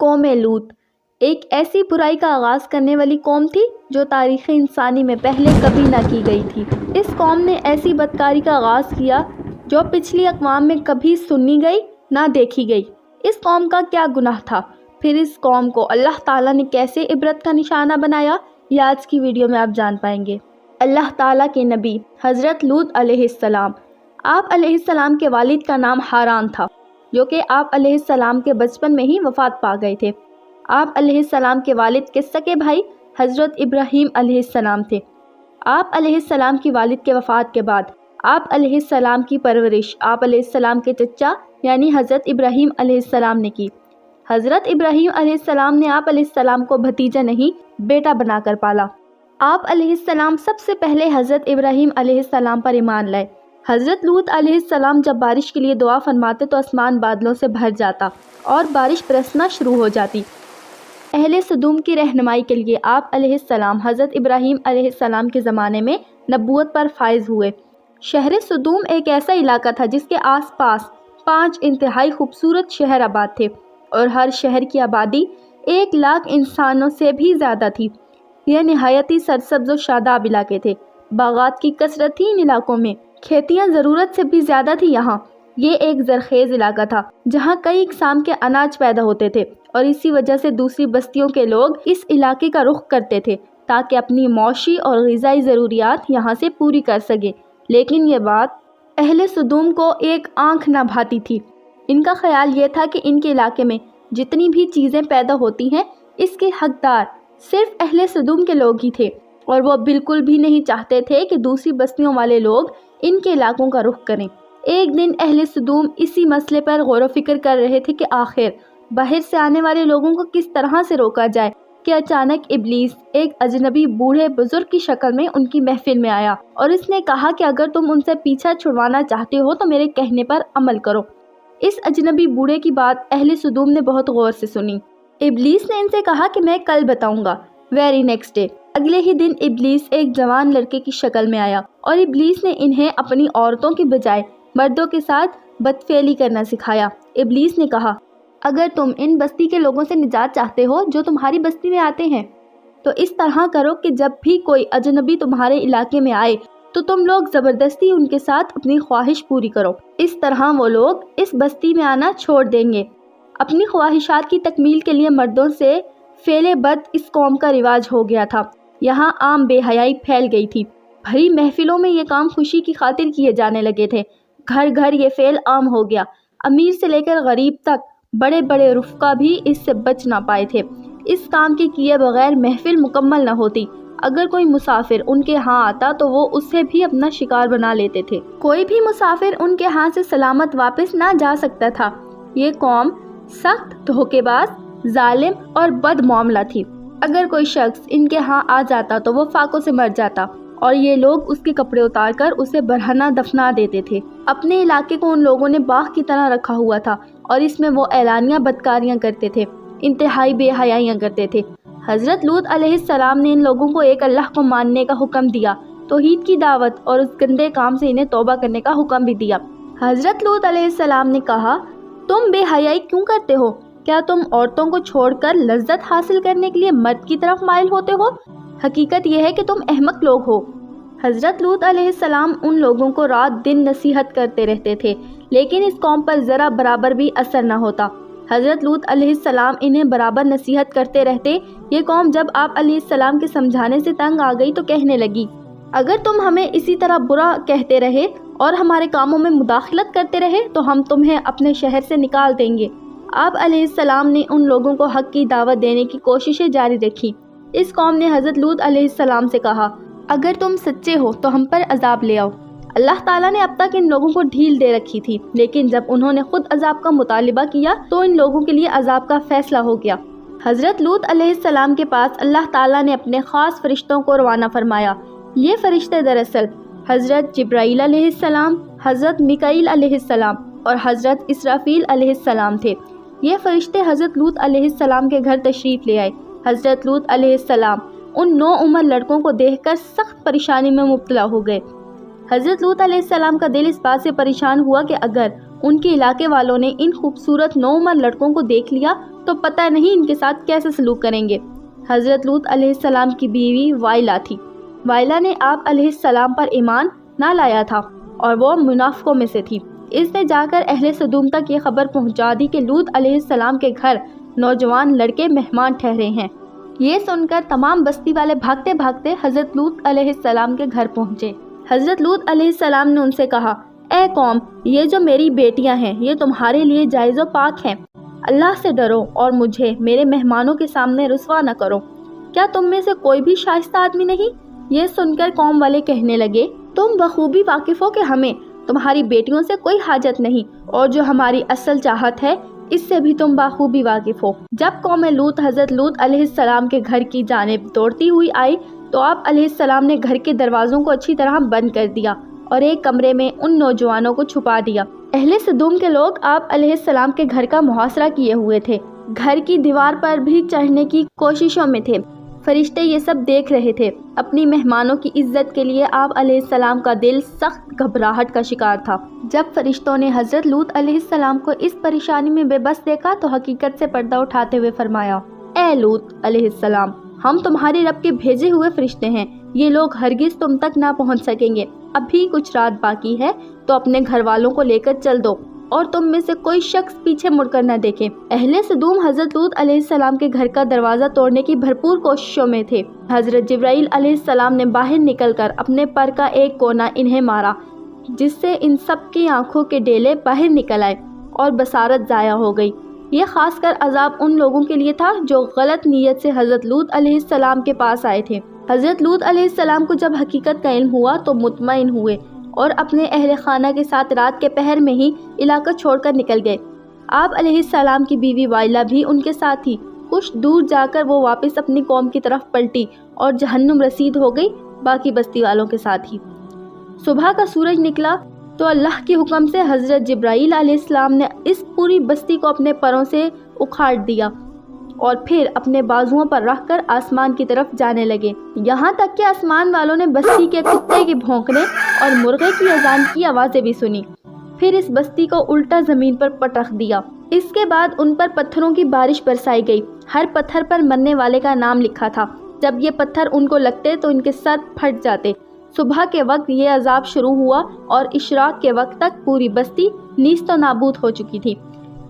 قوم لوط ایک ایسی برائی کا آغاز کرنے والی قوم تھی جو تاریخ انسانی میں پہلے کبھی نہ کی گئی تھی۔ اس قوم نے ایسی بدکاری کا آغاز کیا جو پچھلی اقوام میں کبھی سنی گئی نہ دیکھی گئی۔ اس قوم کا کیا گناہ تھا؟ پھر اس قوم کو اللہ تعالیٰ نے کیسے عبرت کا نشانہ بنایا؟ یہ آج کی ویڈیو میں آپ جان پائیں گے۔ اللہ تعالیٰ کے نبی حضرت لوط علیہ السلام، آپ علیہ السلام کے والد کا نام حاران تھا، جو کہ آپ علیہ السلام کے بچپن میں ہی وفات پا گئے تھے۔ آپ علیہ السلام کے والد کے سگے بھائی حضرت ابراہیم علیہ السلام تھے۔ آپ علیہ السلام کی والد کے وفات کے بعد آپ علیہ السلام کی پرورش آپ علیہ السلام کے چچا یعنی حضرت ابراہیم علیہ السلام نے کی۔ حضرت ابراہیم علیہ السلام نے آپ علیہ السلام کو بھتیجا نہیں بیٹا بنا کر پالا۔ آپ علیہ السلام سب سے پہلے حضرت ابراہیم علیہ السلام پر ایمان لائے۔ حضرت لوط علیہ السلام جب بارش کے لیے دعا فرماتے تو آسمان بادلوں سے بھر جاتا اور بارش برسنا شروع ہو جاتی۔ اہل سدوم کی رہنمائی کے لیے آپ علیہ السلام حضرت ابراہیم علیہ السلام کے زمانے میں نبوت پر فائز ہوئے۔ شہر سدوم ایک ایسا علاقہ تھا جس کے آس پاس 5 انتہائی خوبصورت شہر آباد تھے اور ہر شہر کی آبادی 1,00,000 انسانوں سے بھی زیادہ تھی۔ یہ نہایتی سرسبز و شاداب علاقے تھے۔ باغات کی کثرت تھی ان علاقوں میں، کھیتیاں ضرورت سے بھی زیادہ تھی یہاں۔ یہ ایک زرخیز علاقہ تھا جہاں کئی اقسام کے اناج پیدا ہوتے تھے اور اسی وجہ سے دوسری بستیوں کے لوگ اس علاقے کا رخ کرتے تھے تاکہ اپنی معاشی اور غذائی ضروریات یہاں سے پوری کر سکیں۔ لیکن یہ بات اہل سدوم کو ایک آنکھ نہ بھاتی تھی۔ ان کا خیال یہ تھا کہ ان کے علاقے میں جتنی بھی چیزیں پیدا ہوتی ہیں اس کے حقدار صرف اہل سدوم کے لوگ ہی تھے، اور وہ بالکل بھی نہیں چاہتے تھے کہ دوسری بستیوں والے لوگ ان کے علاقوں کا رخ کریں۔ ایک دن اہل سدوم اسی مسئلے پر غور و فکر کر رہے تھے کہ آخر باہر سے آنے والے لوگوں کو کس طرح سے روکا جائے کہ اچانک ابلیس ایک اجنبی بوڑھے بزرگ کی شکل میں ان کی محفل میں آیا اور اس نے کہا کہ اگر تم ان سے پیچھا چھڑوانا چاہتے ہو تو میرے کہنے پر عمل کرو۔ اس اجنبی بوڑھے کی بات اہل سدوم نے بہت غور سے سنی۔ ابلیس نے ان سے کہا کہ میں کل بتاؤں گا۔ ویری نیکسٹ ڈے، اگلے ہی دن ابلیس ایک جوان لڑکے کی شکل میں آیا اور ابلیس نے انہیں اپنی عورتوں کی بجائے مردوں کے ساتھ بدفعلی کرنا سکھایا۔ ابلیس نے کہا، اگر تم ان بستی کے لوگوں سے نجات چاہتے ہو جو تمہاری بستی میں آتے ہیں تو اس طرح کرو کہ جب بھی کوئی اجنبی تمہارے علاقے میں آئے تو تم لوگ زبردستی ان کے ساتھ اپنی خواہش پوری کرو۔ اس طرح وہ لوگ اس بستی میں آنا چھوڑ دیں گے۔ اپنی خواہشات کی تکمیل کے لیے مردوں سے فعل بد اس قوم کا رواج ہو گیا تھا۔ یہاں عام بے حیائی پھیل گئی تھی۔ بھری محفلوں میں یہ کام خوشی کی خاطر کیے جانے لگے تھے۔ گھر گھر یہ فعل عام ہو گیا۔ امیر سے لے کر غریب تک بڑے بڑے رفقا بھی اس سے بچ نہ پائے تھے۔ اس کام کے کیے بغیر محفل مکمل نہ ہوتی۔ اگر کوئی مسافر ان کے ہاں آتا تو وہ اسے بھی اپنا شکار بنا لیتے تھے۔ کوئی بھی مسافر ان کے ہاں سے سلامت واپس نہ جا سکتا تھا۔ یہ قوم سخت، دھوکے باز، ظالم اور بد معاملہ تھی۔ اگر کوئی شخص ان کے ہاں آ جاتا تو وہ فاقوں سے مر جاتا اور یہ لوگ اس کے کپڑے اتار کر اسے برہنہ دفنا دیتے تھے۔ اپنے علاقے کو ان لوگوں نے باغ کی طرح رکھا ہوا تھا اور اس میں وہ اعلانیہ بدکاریاں کرتے تھے، انتہائی بے حیائیاں کرتے تھے۔ حضرت لوط علیہ السلام نے ان لوگوں کو ایک اللہ کو ماننے کا حکم دیا، توحید کی دعوت اور اس گندے کام سے انہیں توبہ کرنے کا حکم بھی دیا۔ حضرت لوط علیہ السلام نے کہا، تم بے حیائی کیوں کرتے ہو؟ کیا تم عورتوں کو چھوڑ کر لذت حاصل کرنے کے لیے مرد کی طرف مائل ہوتے ہو؟ حقیقت یہ ہے کہ تم احمق لوگ ہو۔ حضرت لوط علیہ السلام ان لوگوں کو رات دن نصیحت کرتے رہتے تھے، لیکن اس قوم پر ذرا برابر بھی اثر نہ ہوتا۔ حضرت لوط علیہ السلام انہیں برابر نصیحت کرتے رہتے۔ یہ قوم جب آپ علیہ السلام کے سمجھانے سے تنگ آ گئی تو کہنے لگی، اگر تم ہمیں اسی طرح برا کہتے رہے اور ہمارے کاموں میں مداخلت کرتے رہے تو ہم تمہیں اپنے شہر سے نکال دیں گے۔ آپ علیہ السلام نے ان لوگوں کو حق کی دعوت دینے کی کوششیں جاری رکھی۔ اس قوم نے حضرت لوط علیہ السلام سے کہا، اگر تم سچے ہو تو ہم پر عذاب لے آؤ۔ اللہ تعالیٰ نے اب تک ان لوگوں کو ڈھیل دے رکھی تھی، لیکن جب انہوں نے خود عذاب کا مطالبہ کیا تو ان لوگوں کے لیے عذاب کا فیصلہ ہو گیا۔ حضرت لوط علیہ السلام کے پاس اللہ تعالیٰ نے اپنے خاص فرشتوں کو روانہ فرمایا۔ یہ فرشتے دراصل حضرت جبرائیل علیہ السلام، حضرت میکائیل علیہ السلام اور حضرت اسرافیل علیہ السلام تھے۔ یہ فرشتے حضرت لوط علیہ السلام کے گھر تشریف لے آئے۔ حضرت لوط علیہ السلام ان 9 عمر لڑکوں کو دیکھ کر سخت پریشانی میں مبتلا ہو گئے۔ حضرت لوط علیہ السلام کا دل اس بات سے پریشان ہوا کہ اگر ان کے علاقے والوں نے ان خوبصورت نوعمر لڑکوں کو دیکھ لیا تو پتہ نہیں ان کے ساتھ کیسے سلوک کریں گے۔ حضرت لوط علیہ السلام کی بیوی وائلا تھی۔ وائلا نے آپ علیہ السلام پر ایمان نہ لایا تھا اور وہ منافقوں میں سے تھی۔ اس نے جا کر اہل سدوم تک یہ خبر پہنچا دی کہ لوط علیہ السلام کے گھر نوجوان لڑکے مہمان ٹھہرے ہیں۔ یہ سن کر تمام بستی والے بھاگتے بھاگتے حضرت لوط علیہ السلام کے گھر پہنچے۔ حضرت لوط علیہ السلام نے ان سے کہا، اے قوم، یہ جو میری بیٹیاں ہیں یہ تمہارے لیے جائز و پاک ہیں۔ اللہ سے ڈرو اور مجھے میرے مہمانوں کے سامنے رسوا نہ کرو۔ کیا تم میں سے کوئی بھی شائستہ آدمی نہیں؟ یہ سن کر قوم والے کہنے لگے، تم بخوبی واقف ہو کہ ہمیں تمہاری بیٹیوں سے کوئی حاجت نہیں، اور جو ہماری اصل چاہت ہے اس سے بھی تم بخوبی واقف ہو۔ جب قوم لوط حضرت لوط علیہ السلام کے گھر کی جانب دوڑتی ہوئی آئی تو آپ علیہ السلام نے گھر کے دروازوں کو اچھی طرح بند کر دیا اور ایک کمرے میں ان نوجوانوں کو چھپا دیا۔ اہل سدوم کے لوگ آپ علیہ السلام کے گھر کا محاصرہ کیے ہوئے تھے، گھر کی دیوار پر بھی چڑھنے کی کوششوں میں تھے۔ فرشتے یہ سب دیکھ رہے تھے۔ اپنی مہمانوں کی عزت کے لیے آپ علیہ السلام کا دل سخت گھبراہٹ کا شکار تھا۔ جب فرشتوں نے حضرت لوط علیہ السلام کو اس پریشانی میں بے بس دیکھا تو حقیقت سے پردہ اٹھاتے ہوئے فرمایا، اے لوط علیہ السلام، ہم تمہارے رب کے بھیجے ہوئے فرشتے ہیں، یہ لوگ ہرگز تم تک نہ پہنچ سکیں گے۔ اب بھی کچھ رات باقی ہے تو اپنے گھر والوں کو لے کر چل دو اور تم میں سے کوئی شخص پیچھے مڑ کر نہ دیکھے۔ اہل سدوم حضرت لوط علیہ السلام کے گھر کا دروازہ توڑنے کی بھرپور کوششوں میں تھے۔ حضرت جبرائیل علیہ السلام نے باہر نکل کر اپنے پر کا ایک کونا انہیں مارا، جس سے ان سب کی آنکھوں کے ڈیلے باہر نکل آئے اور بصارت ضائع ہو گئی۔ یہ خاص کر عذاب ان لوگوں کے لیے تھا جو غلط نیت سے حضرت لوط علیہ السلام کے پاس آئے تھے۔ حضرت لوط علیہ السلام کو جب حقیقت کا علم ہوا تو مطمئن ہوئے اور اپنے اہل خانہ کے ساتھ رات کے پہر میں ہی علاقہ چھوڑ کر نکل گئے۔ آپ علیہ السلام کی بیوی وائلا بھی ان کے ساتھ تھی۔ کچھ دور جا کر وہ واپس اپنی قوم کی طرف پلٹی اور جہنم رسید ہو گئی، باقی بستی والوں کے ساتھ ہی۔ صبح کا سورج نکلا تو اللہ کے حکم سے حضرت جبرائیل علیہ السلام نے اس پوری بستی کو اپنے پروں سے اکھاڑ دیا اور پھر اپنے بازوؤں پر رکھ کر آسمان کی طرف جانے لگے، یہاں تک کہ آسمان والوں نے بستی کے کتے کے بھونکنے اور مرغے کی اذان کی آوازیں بھی سنی۔ پھر اس بستی کو الٹا زمین پر پٹخ دیا۔ اس کے بعد ان پر پتھروں کی بارش برسائی گئی، ہر پتھر پر مرنے والے کا نام لکھا تھا۔ جب یہ پتھر ان کو لگتے تو ان کے سر پھٹ جاتے۔ صبح کے وقت یہ عذاب شروع ہوا اور اشراق کے وقت تک پوری بستی نیست و نابود ہو چکی تھی۔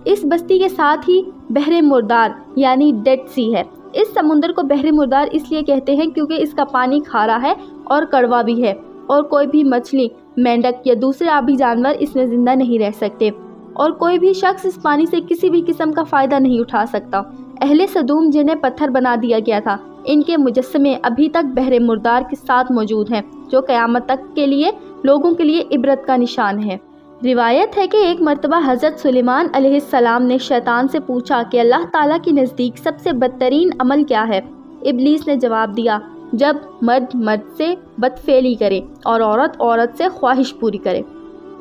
اس بستی کے ساتھ ہی بحر مردار یعنی ڈیڈ سی ہے۔ اس سمندر کو بحر مردار اس لیے کہتے ہیں کیونکہ اس کا پانی کھارا ہے اور کڑوا بھی ہے، اور کوئی بھی مچھلی، مینڈک یا دوسرے آبی جانور اس میں زندہ نہیں رہ سکتے، اور کوئی بھی شخص اس پانی سے کسی بھی قسم کا فائدہ نہیں اٹھا سکتا۔ اہل سدوم جنہیں پتھر بنا دیا گیا تھا، ان کے مجسمے ابھی تک بحر مردار کے ساتھ موجود ہیں، جو قیامت تک کے لیے لوگوں کے لیے عبرت کا نشان ہے۔ روایت ہے کہ ایک مرتبہ حضرت سلیمان علیہ السلام نے شیطان سے پوچھا کہ اللہ تعالیٰ کے نزدیک سب سے بدترین عمل کیا ہے؟ ابلیس نے جواب دیا، جب مرد مرد سے بدفعلی کرے اور عورت عورت سے خواہش پوری کرے۔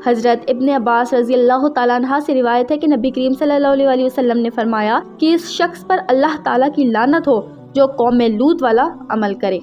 حضرت ابن عباس رضی اللہ تعالیٰ عنہ سے روایت ہے کہ نبی کریم صلی اللہ علیہ وسلم نے فرمایا کہ اس شخص پر اللہ تعالیٰ کی لعنت ہو جو قوم لوط والا عمل کرے۔